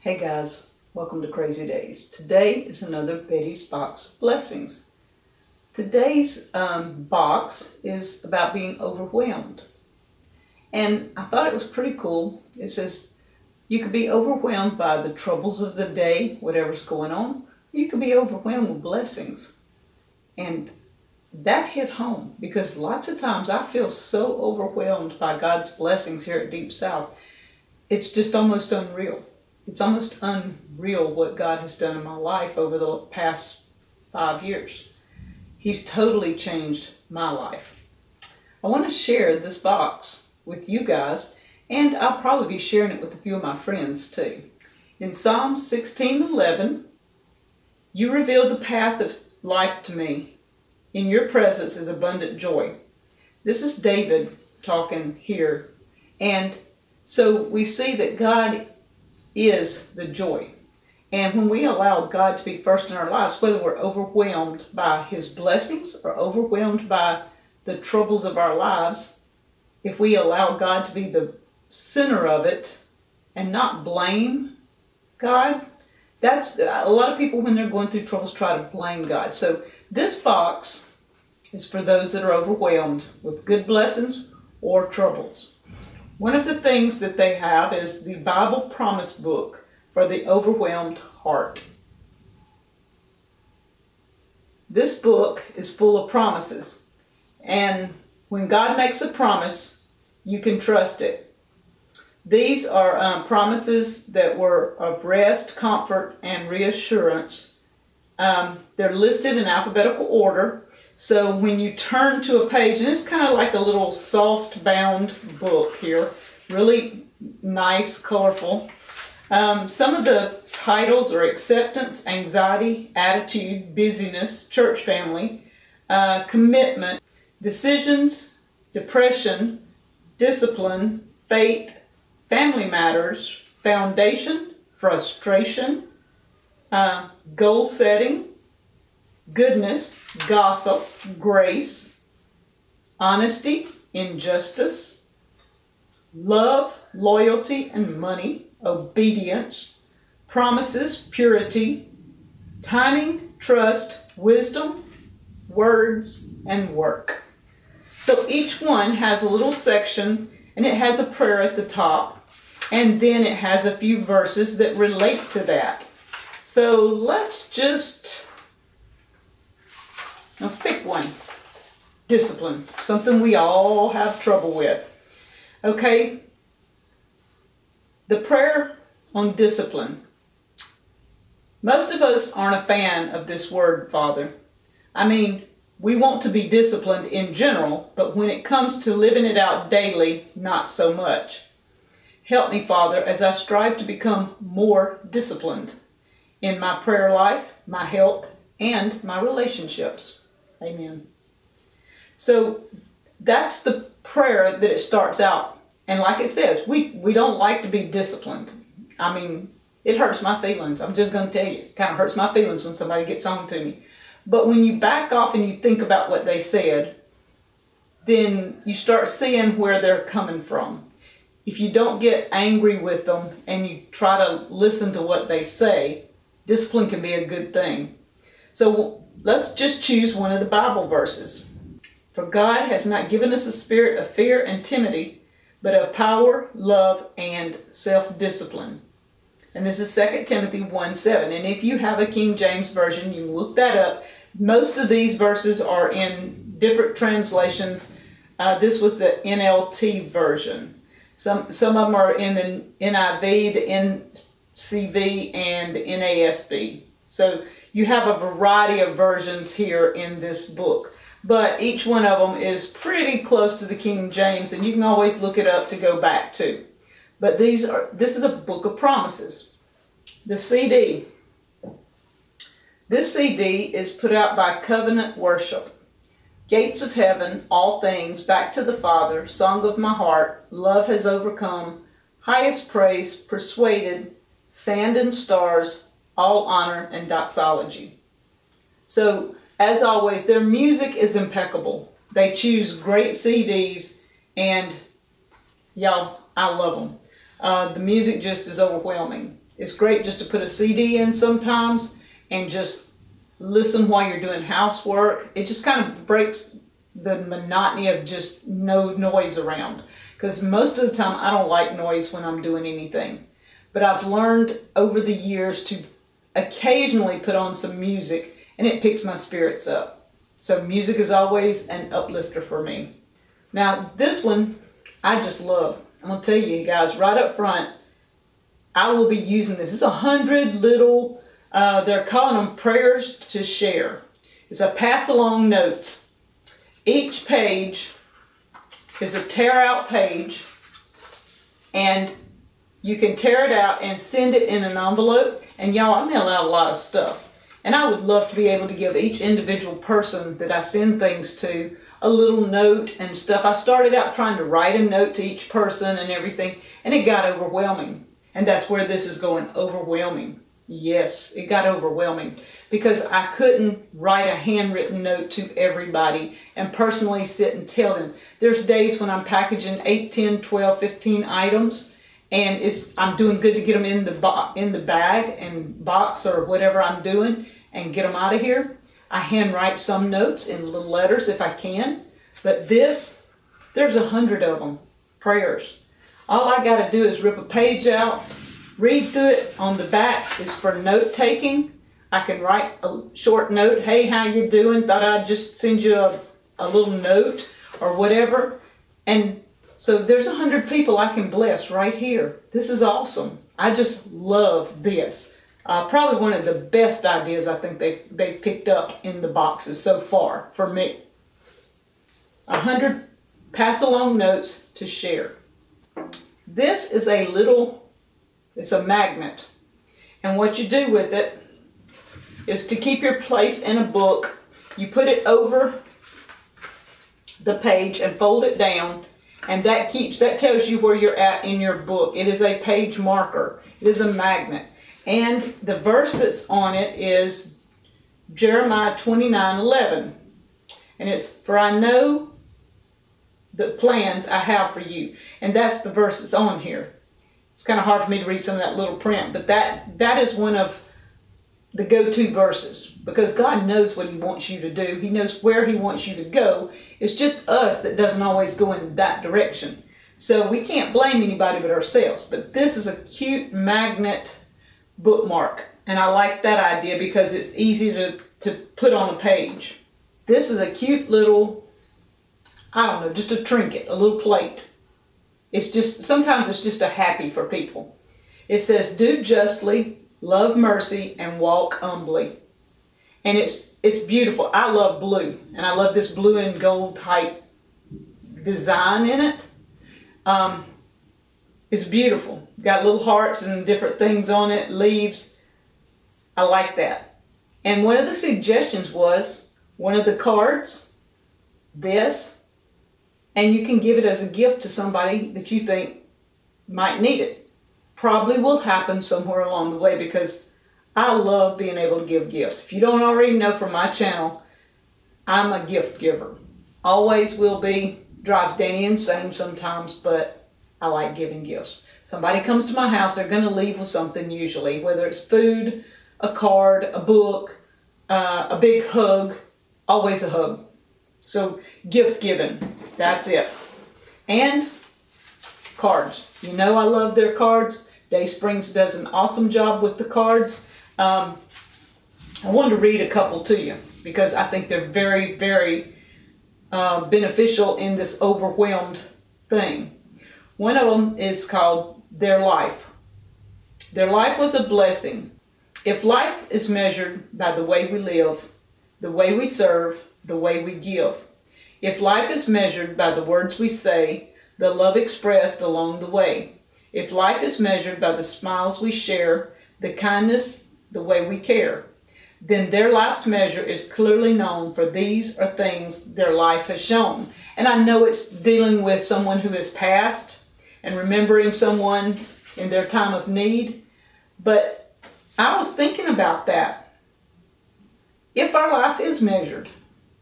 Hey guys, welcome to Crazy Days. Today is another Bette's Box of Blessings. Today's box is about being overwhelmed. And I thought it was pretty cool. It says you could be overwhelmed by the troubles of the day, whatever's going on, or you could be overwhelmed with blessings. And that hit home because lots of times I feel so overwhelmed by God's blessings here at Deep South. It's just almost unreal. It's almost unreal what God has done in my life over the past 5 years. He's totally changed my life. I want to share this box with you guys, and I'll probably be sharing it with a few of my friends too. In Psalm 16:11, you reveal the path of life to me. In your presence is abundant joy. This is David talking here. And so we see that God is the joy. And when we allow God to be first in our lives, whether we're overwhelmed by His blessings or overwhelmed by the troubles of our lives, if we allow God to be the center of it and not blame God, that's a lot of people when they're going through troubles try to blame God. So this box is for those that are overwhelmed with good blessings or troubles. One of the things that they have is the Bible Promise Book for the Overwhelmed Heart. This book is full of promises, and when God makes a promise, you can trust it. These are promises that were of rest, comfort, and reassurance. They're listed in alphabetical order. So when you turn to a page, and it's kind of like a little soft bound book here, really nice, colorful. Some of the titles are acceptance, anxiety, attitude, busyness, church family, commitment, decisions, depression, discipline, faith, family matters, foundation, frustration, goal setting, goodness, gossip, grace, honesty, injustice, love, loyalty, and money, obedience, promises, purity, timing, trust, wisdom, words, and work. So each one has a little section, and it has a prayer at the top, and then it has a few verses that relate to that. So let's pick one. Discipline, something we all have trouble with. Okay, the prayer on discipline. Most of us aren't a fan of this word, Father. I mean, we want to be disciplined in general, but when it comes to living it out daily, not so much. Help me, Father, as I strive to become more disciplined in my prayer life, my health, and my relationships. Amen. So that's the prayer that it starts out. And like it says, we don't like to be disciplined. I mean, it hurts my feelings. I'm just going to tell you. It kind of hurts my feelings when somebody gets on to me. But when you back off and you think about what they said, then you start seeing where they're coming from. If you don't get angry with them and you try to listen to what they say, discipline can be a good thing. So let's just choose one of the Bible verses. For God has not given us a spirit of fear and timidity, but of power, love, and self-discipline. And this is 2 Timothy 1:7. And if you have a King James Version, you can look that up. Most of these verses are in different translations. This was the NLT version. Some of them are in the NIV, the NCV, and the NASB. So you have a variety of versions here in this book, but each one of them is pretty close to the King James, and you can always look it up to go back to. But this is a book of promises. The CD. This CD is put out by Covenant Worship. Gates of Heaven, All Things, Back to the Father, Song of My Heart, Love Has Overcome, Highest Praise, Persuaded, Sand and Stars, All Honor, and Doxology. So, as always, their music is impeccable. They choose great CDs, and y'all, I love them. The music just is overwhelming. It's great just to put a CD in sometimes and just listen while you're doing housework. It just kind of breaks the monotony of just no noise around. Because most of the time I don't like noise when I'm doing anything. But I've learned over the years to occasionally put on some music and it picks my spirits up. So music is always an uplifter for me. Now this one I just love. I'm going to tell you guys right up front, I will be using this. It's 100 little, they're calling them prayers to share. It's a pass along notes. Each page is a tear out page, and you can tear it out and send it in an envelope. And y'all, I mail out a lot of stuff. And I would love to be able to give each individual person that I send things to a little note and stuff. I started out trying to write a note to each person and everything, and it got overwhelming. And that's where this is going, overwhelming. Yes, it got overwhelming because I couldn't write a handwritten note to everybody and personally sit and tell them. There's days when I'm packaging 8, 10, 12, 15 items, and I'm doing good to get them in the bag and box or whatever I'm doing and get them out of here. I handwrite some notes in little letters if I can, but there's 100 of them, prayers. All I got to do is rip a page out, read through it. On the back is for note taking. I can write a short note. Hey, how you doing? Thought I'd just send you a little note or whatever. And so there's 100 people I can bless right here. This is awesome. I just love this. Probably one of the best ideas I think they've picked up in the boxes so far for me. 100 pass along notes to share. This is it's a magnet. And what you do with it is to keep your place in a book, you put it over the page and fold it down, and that tells you where you're at in your book. It is a page marker. It is a magnet. And the verse that's on it is Jeremiah 29:11. And it's, for I know the plans I have for you. And that's the verse that's on here. It's kind of hard for me to read some of that little print, but that is one of the go-to verses, because God knows what He wants you to do. He knows where He wants you to go. It's just us that doesn't always go in that direction. So we can't blame anybody but ourselves. But this is a cute magnet bookmark, and I like that idea because it's easy to put on a page. This is a cute little, I don't know, just a trinket, a little plate. It's just, sometimes it's just a happy for people. It says, do justly, love mercy, and walk humbly. And it's beautiful. I love blue, and I love this blue and gold type design in it. It's beautiful. Got little hearts and different things on it, leaves. I like that. And one of the suggestions was one of the cards, this, and you can give it as a gift to somebody that you think might need it. Probably will happen somewhere along the way, because I love being able to give gifts. If you don't already know from my channel, I'm a gift giver. Always will be. Drives Danny insane sometimes, but I like giving gifts. Somebody comes to my house, they're going to leave with something usually, whether it's food, a card, a book, a big hug, always a hug. So gift giving, that's it. And cards. You know I love their cards. Daysprings does an awesome job with the cards. I wanted to read a couple to you because I think they're very, very beneficial in this overwhelmed thing. One of them is called Their Life. Their life was a blessing. If life is measured by the way we live, the way we serve, the way we give. If life is measured by the words we say, the love expressed along the way. If life is measured by the smiles we share, the kindness, the way we care, then their life's measure is clearly known, for these are things their life has shown. And I know it's dealing with someone who has passed and remembering someone in their time of need, but I was thinking about that. If our life is measured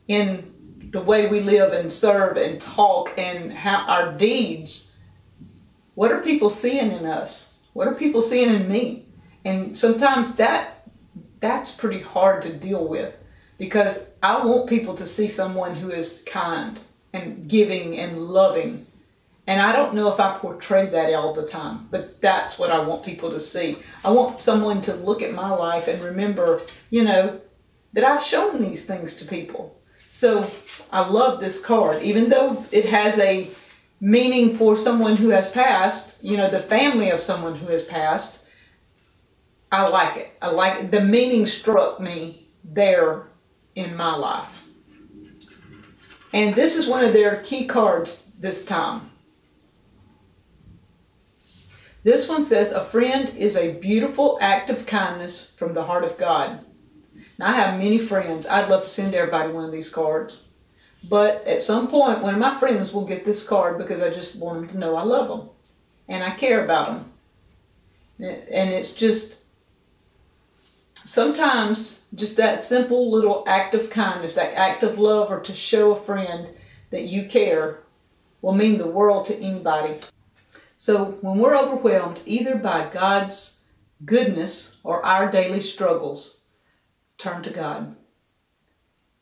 in the way we live and serve and talk and how our deeds, what are people seeing in us? What are people seeing in me? And sometimes that's pretty hard to deal with, because I want people to see someone who is kind and giving and loving. And I don't know if I portray that all the time, but that's what I want people to see. I want someone to look at my life and remember, you know, that I've shown these things to people. So I love this card, even though it has a meaning for someone who has passed, you know, the family of someone who has passed. I like it. I like it. The meaning struck me there in my life. And this is one of their key cards this time. This one says, a friend is a beautiful act of kindness from the heart of God. Now, I have many friends. I'd love to send everybody one of these cards. But at some point, one of my friends will get this card, because I just want them to know I love them. And I care about them. And it's just, sometimes just that simple little act of kindness, that act of love, or to show a friend that you care, will mean the world to anybody. So when we're overwhelmed, either by God's goodness or our daily struggles, turn to God.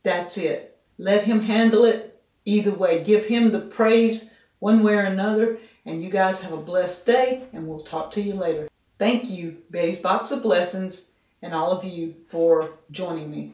That's it. Let Him handle it either way. Give Him the praise one way or another. And you guys have a blessed day, and we'll talk to you later. Thank you, Bette's Box of Blessings, and all of you for joining me.